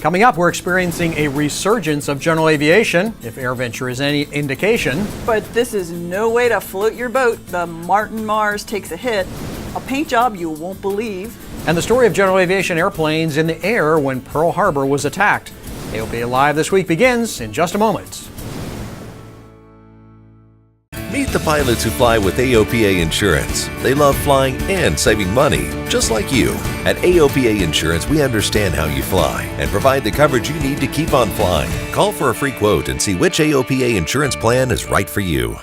Coming up, we're experiencing a resurgence of general aviation, if AirVenture is any indication. But this is no way to float your boat. The Martin Mars takes a hit, a paint job you won't believe. And the story of general aviation airplanes in the air when Pearl Harbor was attacked. AOPA Live this week begins in just a moment. Meet the pilots who fly with AOPA Insurance. They love flying and saving money, just like you. At AOPA Insurance, we understand how you fly and provide the coverage you need to keep on flying. Call for a free quote and see which AOPA insurance plan is right for you.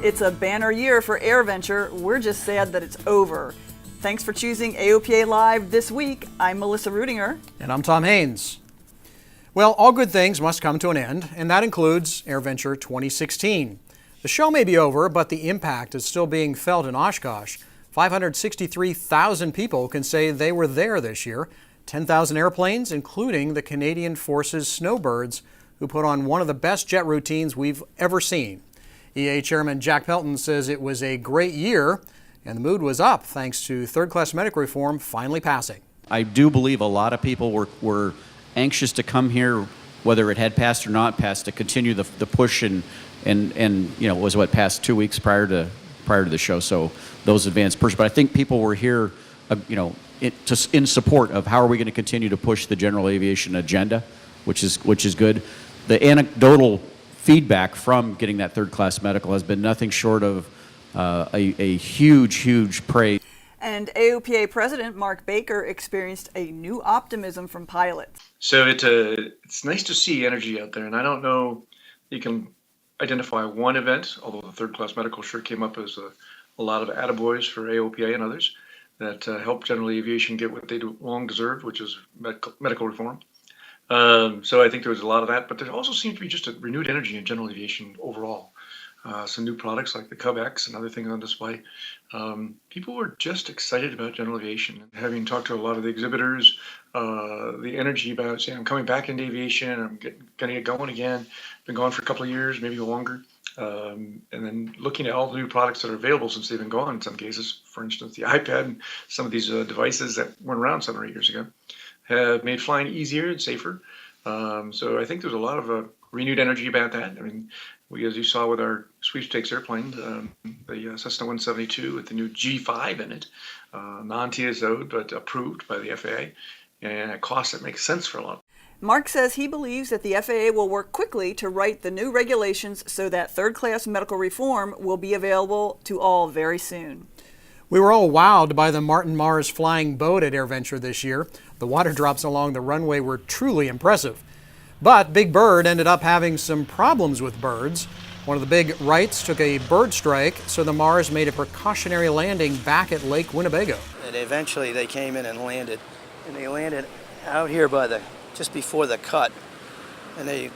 It's a banner year for AirVenture. We're just sad that it's over. Thanks for choosing AOPA Live this week. I'm Melissa Rudinger. And I'm Tom Haynes. Well, all good things must come to an end, and that includes AirVenture 2016. The show may be over, but the impact is still being felt in Oshkosh. 563,000 people can say they were there this year. 10,000 airplanes, including the Canadian Forces Snowbirds, who put on one of the best jet routines we've ever seen. EAA Chairman Jack Pelton says it was a great year, and the mood was up thanks to third-class medical reform finally passing. I do believe a lot of people were anxious to come here, whether it had passed or not passed, to continue the push and you know, was what passed 2 weeks prior to the show. So those advanced pushes. But I think people were here, you know, in support of how are we going to continue to push the general aviation agenda, which is good. The anecdotal feedback from getting that third-class medical has been nothing short of a huge praise. And AOPA President Mark Baker experienced a new optimism from pilots. So it's nice to see energy out there, and I don't know you can identify one event, although the third-class medical sure came up as a lot of attaboys for AOPA and others that helped general aviation get what they long deserved, which is medical reform. So I think there was a lot of that, but there also seemed to be just a renewed energy in general aviation overall. Some new products like the Cub X and other things on display. People were just excited about general aviation. Having talked to a lot of the exhibitors, the energy about saying, I'm coming back into aviation, I'm going to get going again. Been gone for a couple of years, maybe longer. And then looking at all the new products that are available since they've been gone in some cases. For instance, the iPad and some of these devices that weren't around 7 or 8 years ago have made flying easier and safer. So I think there's a lot of renewed energy about that. I mean, as you saw with our sweepstakes airplane, the Cessna 172 with the new G5 in it, non-TSO'd but approved by the FAA, and at a cost that makes sense for a lot. Mark says he believes that the FAA will work quickly to write the new regulations so that third-class medical reform will be available to all very soon. We were all wowed by the Martin Mars flying boat at AirVenture this year. The water drops along the runway were truly impressive. But Big Bird ended up having some problems with birds. One of the big Wrights took a bird strike, so the Mars made a precautionary landing back at Lake Winnebago. And eventually they came in and landed. And they landed out here by just before the cut. And they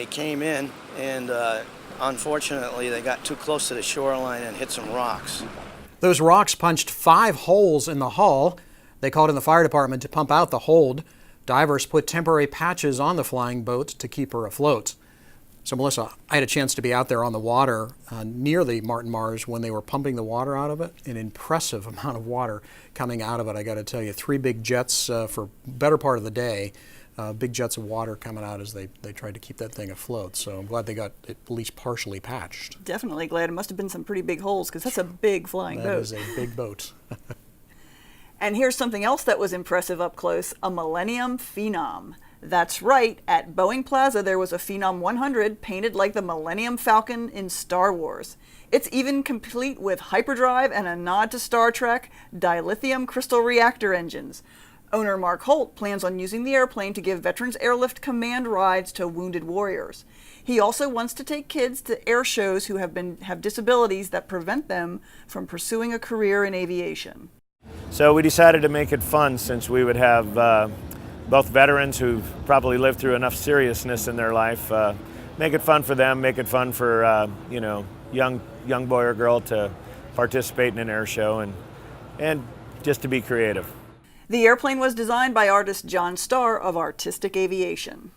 came in and unfortunately they got too close to the shoreline and hit some rocks. Those rocks punched 5 holes in the hull. They called in the fire department to pump out the hold. Divers put temporary patches on the flying boat to keep her afloat. So, Melissa, I had a chance to be out there on the water near the Martin Mars when they were pumping the water out of it. An impressive amount of water coming out of it, I got to tell you. 3 big jets for better part of the day. Big jets of water coming out as they tried to keep that thing afloat. So I'm glad they got it at least partially patched. Definitely glad. It must have been some pretty big holes because that's a big flying boat. That is a big boat. And here's something else that was impressive up close, a Millennium Phenom. That's right, at Boeing Plaza there was a Phenom 100 painted like the Millennium Falcon in Star Wars. It's even complete with hyperdrive and a nod to Star Trek, dilithium crystal reactor engines. Owner Mark Holt plans on using the airplane to give Veterans Airlift Command rides to wounded warriors. He also wants to take kids to air shows who have disabilities that prevent them from pursuing a career in aviation. So we decided to make it fun since we would have both veterans who've probably lived through enough seriousness in their life, make it fun for them, make it fun for young boy or girl to participate in an air show and just to be creative. The airplane was designed by artist John Starr of Artistic Aviation.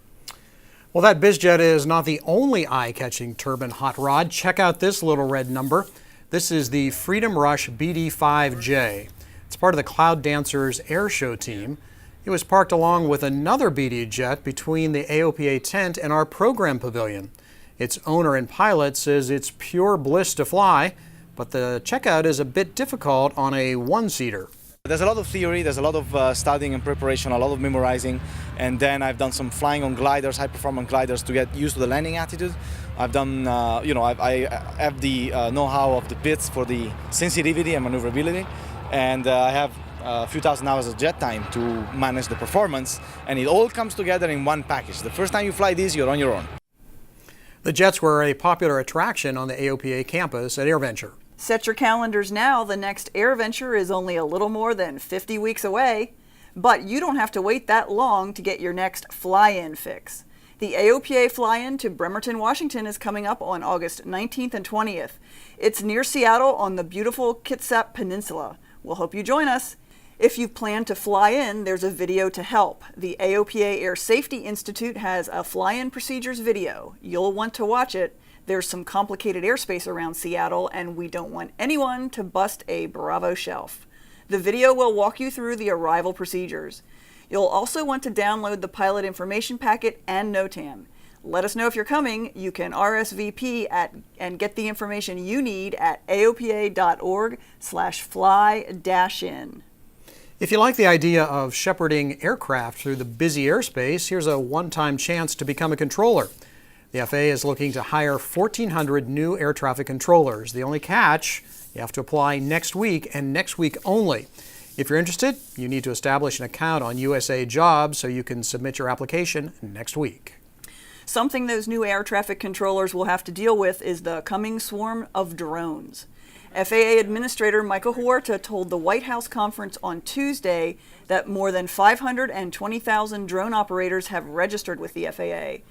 Well, that BizJet is not the only eye-catching turbine hot rod. Check out this little red number. This is the Freedom Rush BD-5J. It's part of the Cloud Dancers airshow team. It was parked along with another BD jet between the AOPA tent and our program pavilion. Its owner and pilot says it's pure bliss to fly, but the checkout is a bit difficult on a one-seater. There's a lot of theory, there's a lot of studying and preparation, a lot of memorizing, and then I've done some flying on gliders, high-performance gliders, to get used to the landing attitude. I've done, I have the know-how of the bits for the sensitivity and maneuverability, and I have a few thousand hours of jet time to manage the performance, and it all comes together in one package. The first time you fly this, you're on your own. The jets were a popular attraction on the AOPA campus at AirVenture. Set your calendars now. The next AirVenture is only a little more than 50 weeks away. But you don't have to wait that long to get your next fly-in fix. The AOPA fly-in to Bremerton, Washington is coming up on August 19th and 20th. It's near Seattle on the beautiful Kitsap Peninsula. We'll hope you join us. If you plan to fly in, there's a video to help. The AOPA Air Safety Institute has a fly-in procedures video. You'll want to watch it. There's some complicated airspace around Seattle, and we don't want anyone to bust a Bravo shelf. The video will walk you through the arrival procedures. You'll also want to download the pilot information packet and NOTAM. Let us know if you're coming. You can RSVP and get the information you need at aopa.org/fly-in. If you like the idea of shepherding aircraft through the busy airspace, here's a one-time chance to become a controller. The FAA is looking to hire 1,400 new air traffic controllers. The only catch, you have to apply next week and next week only. If you're interested, you need to establish an account on USA Jobs so you can submit your application next week. Something those new air traffic controllers will have to deal with is the coming swarm of drones. FAA Administrator Michael Huerta told the White House conference on Tuesday that more than 520,000 drone operators have registered with the FAA.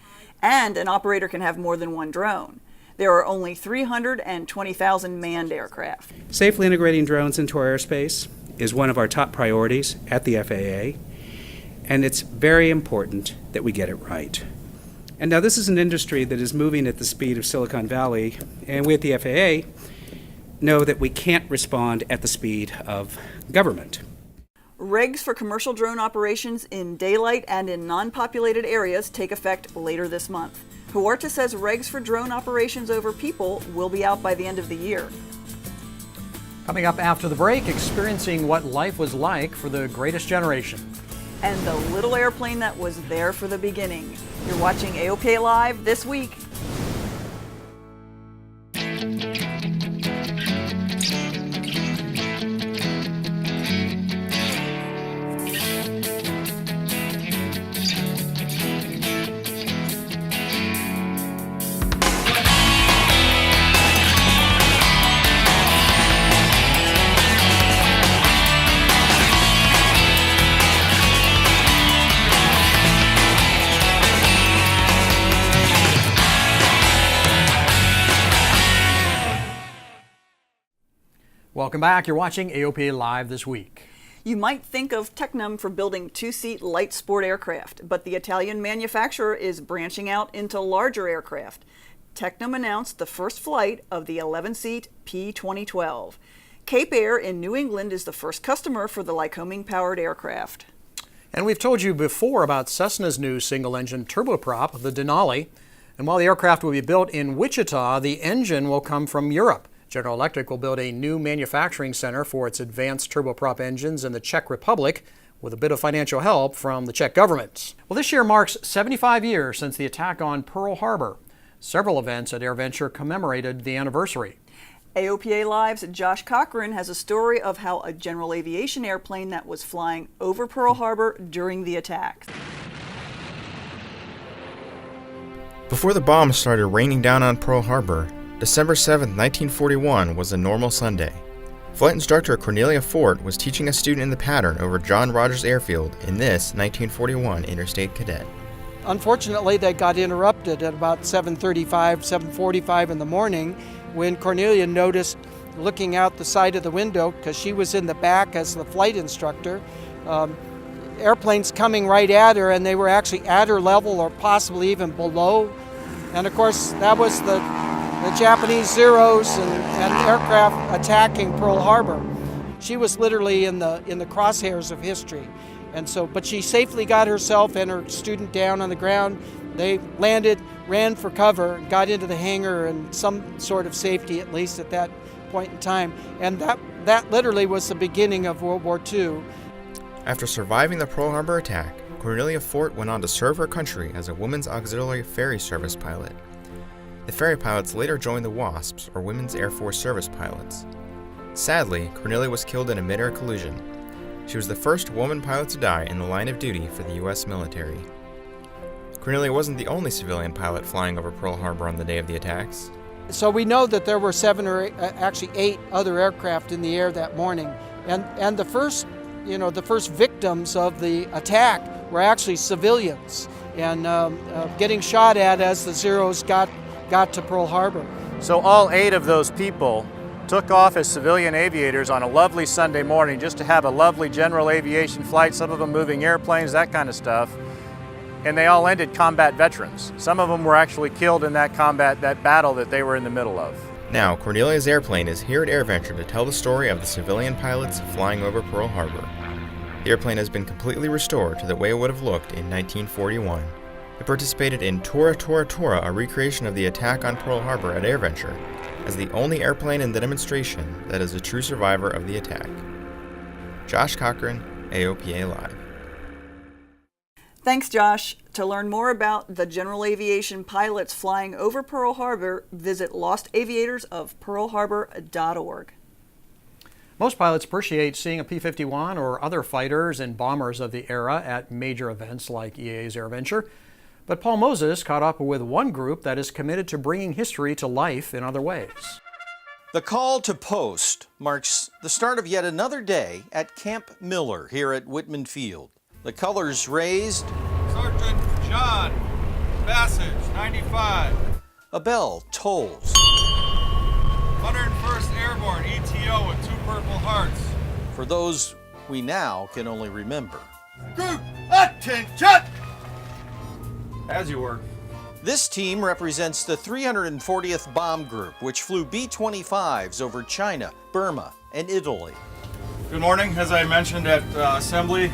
And an operator can have more than one drone. There are only 320,000 manned aircraft. Safely integrating drones into our airspace is one of our top priorities at the FAA, and it's very important that we get it right. And now this is an industry that is moving at the speed of Silicon Valley, and we at the FAA know that we can't respond at the speed of government. Regs for commercial drone operations in daylight and in non-populated areas take effect later this month. Huerta says regs for drone operations over people will be out by the end of the year. Coming up after the break, experiencing what life was like for the greatest generation. And the little airplane that was there for the beginning. You're watching AOPA Live this week. Welcome back. You're watching AOPA Live this week. You might think of Tecnam for building two-seat light sport aircraft, but the Italian manufacturer is branching out into larger aircraft. Tecnam announced the first flight of the 11-seat P-2012. Cape Air in New England is the first customer for the Lycoming-powered aircraft. And we've told you before about Cessna's new single-engine turboprop, the Denali. And while the aircraft will be built in Wichita, the engine will come from Europe. General Electric will build a new manufacturing center for its advanced turboprop engines in the Czech Republic with a bit of financial help from the Czech government. Well, this year marks 75 years since the attack on Pearl Harbor. Several events at AirVenture commemorated the anniversary. AOPA Live's Josh Cochran has a story of how a general aviation airplane that was flying over Pearl Harbor during the attack. Before the bombs started raining down on Pearl Harbor, December 7, 1941 was a normal Sunday. Flight instructor Cornelia Fort was teaching a student in the pattern over John Rogers Airfield in this 1941 Interstate Cadet. Unfortunately, they got interrupted at about 7:45 in the morning when Cornelia noticed, looking out the side of the window, because she was in the back as the flight instructor, airplanes coming right at her, and they were actually at her level or possibly even below. And of course, that was the Japanese Zeros and aircraft attacking Pearl Harbor. She was literally in the crosshairs of history. And so, but she safely got herself and her student down on the ground. They landed, ran for cover, got into the hangar in some sort of safety, at least at that point in time. And that literally was the beginning of World War II. After surviving the Pearl Harbor attack, Cornelia Fort went on to serve her country as a Women's Auxiliary Ferry Service pilot. The ferry pilots later joined the WASPs, or Women's Air Force Service Pilots. Sadly, Cornelia was killed in a mid-air collision. She was the first woman pilot to die in the line of duty for the U.S. military. Cornelia wasn't the only civilian pilot flying over Pearl Harbor on the day of the attacks. So we know that there were 7 or 8 other aircraft in the air that morning. And the first victims of the attack were actually civilians and getting shot at as the Zeros got to Pearl Harbor. So all 8 of those people took off as civilian aviators on a lovely Sunday morning just to have a lovely general aviation flight, some of them moving airplanes, that kind of stuff. And they all ended combat veterans. Some of them were actually killed in that battle that they were in the middle of. Now, Cornelia's airplane is here at AirVenture to tell the story of the civilian pilots flying over Pearl Harbor. The airplane has been completely restored to the way it would have looked in 1941. It participated in Tora Tora Tora, a recreation of the attack on Pearl Harbor at AirVenture, as the only airplane in the demonstration that is a true survivor of the attack. Josh Cochran, AOPA Live. Thanks, Josh. To learn more about the general aviation pilots flying over Pearl Harbor, visit lostaviatorsofpearlharbor.org. Most pilots appreciate seeing a P-51 or other fighters and bombers of the era at major events like EAA's AirVenture. But Paul Moses caught up with one group that is committed to bringing history to life in other ways. The call to post marks the start of yet another day at Camp Miller here at Whitman Field. The colors raised. Sergeant John, passage 95. A bell tolls. 101st Airborne ETO with 2 Purple Hearts. For those we now can only remember. Group attention! As you were. This team represents the 340th Bomb Group, which flew B-25s over China, Burma, and Italy. Good morning. As I mentioned at assembly,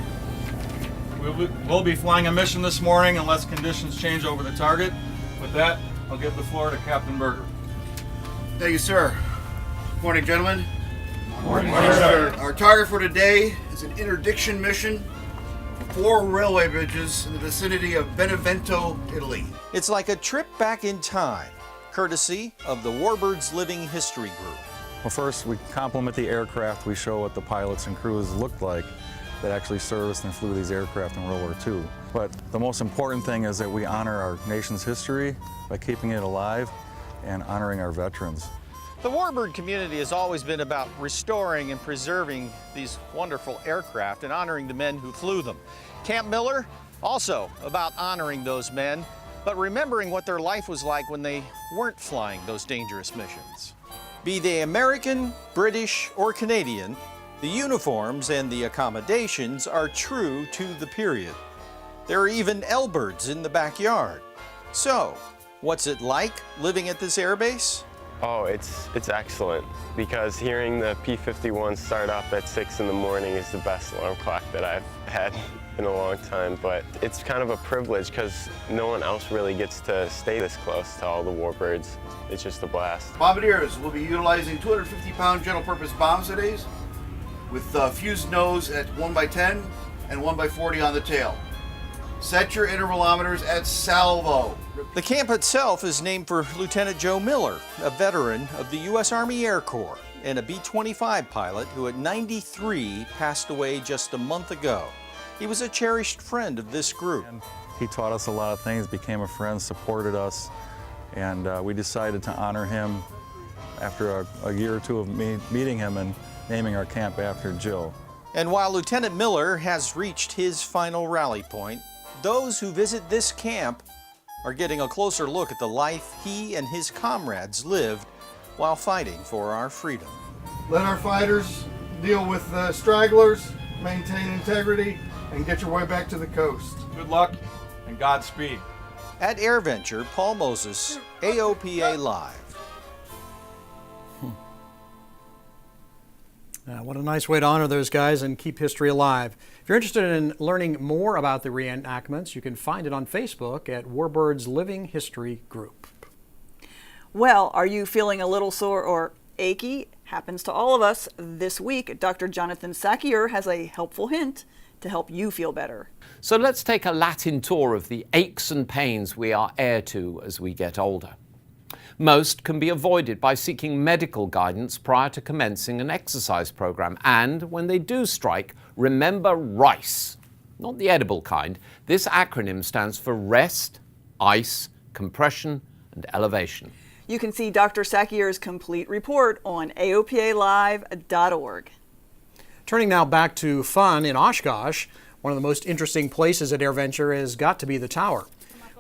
we'll be flying a mission this morning unless conditions change over the target. With that, I'll give the floor to Captain Berger. Thank you, sir. Good morning, gentlemen. Morning, sir. Our target for today is an interdiction mission for 4 railway bridges in the vicinity of Benevento, Italy. It's like a trip back in time, courtesy of the Warbirds Living History Group. Well, first we compliment the aircraft. We show what the pilots and crews looked like that actually serviced and flew these aircraft in World War II. But the most important thing is that we honor our nation's history by keeping it alive and honoring our veterans. The Warbird community has always been about restoring and preserving these wonderful aircraft and honoring the men who flew them. Camp Miller, also about honoring those men, but remembering what their life was like when they weren't flying those dangerous missions. Be they American, British, or Canadian, the uniforms and the accommodations are true to the period. There are even L-birds in the backyard. So, what's it like living at this airbase? Oh, it's excellent, because hearing the P-51 start up at 6 in the morning is the best alarm clock that I've had in a long time. But it's kind of a privilege because no one else really gets to stay this close to all the warbirds. It's just a blast. Bombardiers will be utilizing 250-pound general-purpose bombs today, with fused nose at 1x10 and 1x40 on the tail. Set your intervalometers at salvo. The camp itself is named for Lieutenant Joe Miller, a veteran of the U.S. Army Air Corps and a B-25 pilot who at 93 passed away just a month ago. He was a cherished friend of this group. He taught us a lot of things, became a friend, supported us, and we decided to honor him after a year or two of meeting him and naming our camp after Joe. And while Lieutenant Miller has reached his final rally point, those who visit this camp are getting a closer look at the life he and his comrades lived while fighting for our freedom. Let our fighters deal with stragglers, maintain integrity, and get your way back to the coast. Good luck and Godspeed. At AirVenture, Paul Moses, AOPA Live. What a nice way to honor those guys and keep history alive. If you're interested in learning more about the reenactments, you can find it on Facebook at Warbird's Living History Group. Well, are you feeling a little sore or achy? Happens to all of us. This week, Dr. Jonathan Sakier has a helpful hint to help you feel better. So let's take a Latin tour of the aches and pains we are heir to as we get older. Most can be avoided by seeking medical guidance prior to commencing an exercise program. And when they do strike, remember RICE, not the edible kind. This acronym stands for rest, ice, compression, and elevation. You can see Dr. Sakier's complete report on AOPAlive.org. Turning now back to fun in Oshkosh, one of the most interesting places at AirVenture has got to be the tower.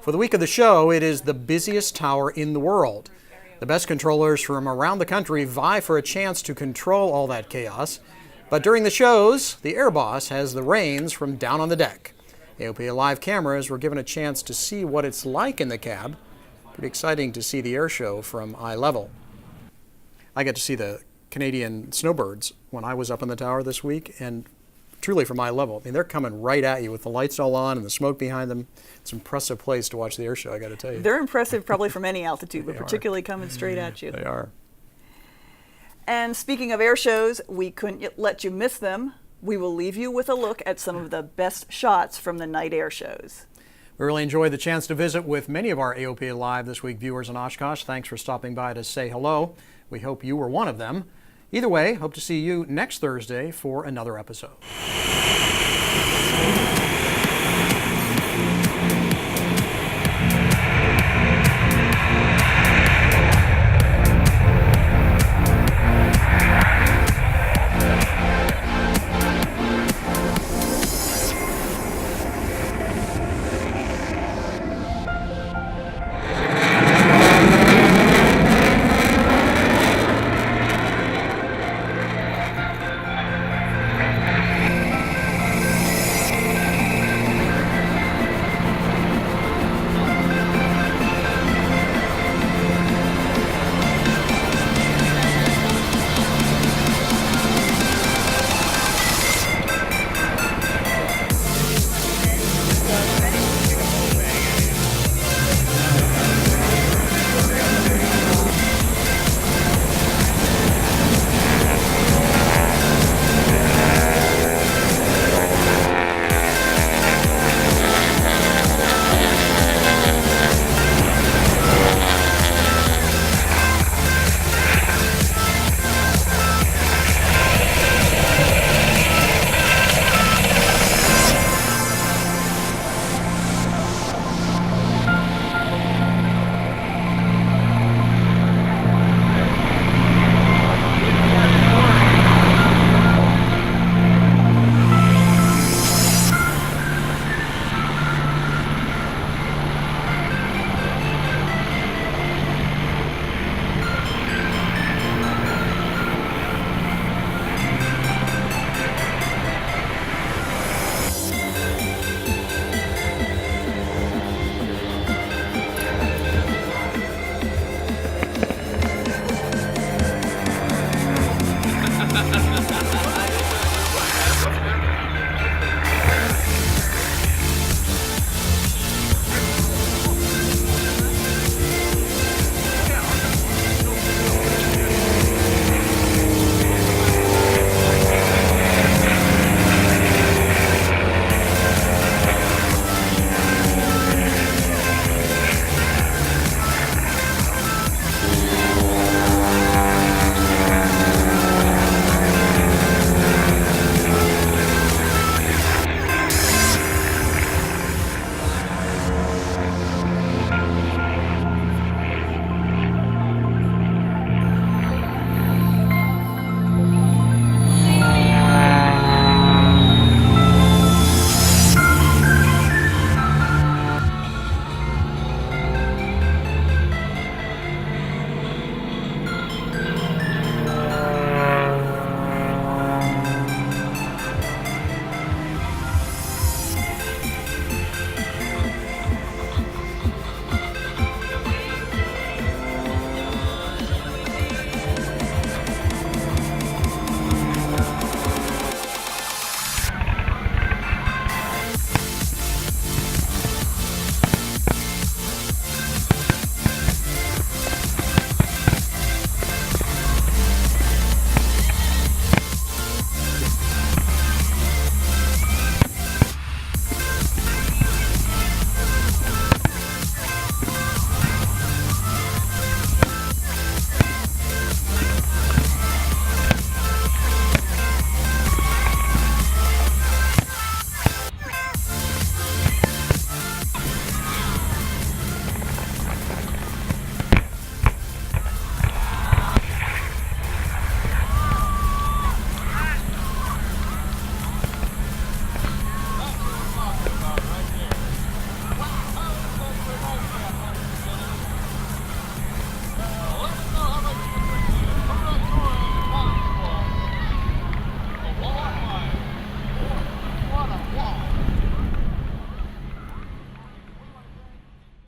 For the week of the show, it is the busiest tower in the world. The best controllers from around the country vie for a chance to control all that chaos. But during the shows, the air boss has the reins from down on the deck. AOPA Live cameras were given a chance to see what it's like in the cab. Pretty exciting to see the air show from eye level. I got to see the Canadian snowbirds when I was up in the tower this week, and truly from eye level. I mean, they're coming right at you with the lights all on and the smoke behind them. It's an impressive place to watch the air show, I got to tell you. They're impressive probably from any altitude, but particularly coming straight at you. They are. And speaking of air shows, we couldn't let you miss them. We will leave you with a look at some of the best shots from the night air shows. We really enjoyed the chance to visit with many of our AOPA Live This Week viewers in Oshkosh. Thanks for stopping by to say hello. We hope you were one of them. Either way, hope to see you next Thursday for another episode.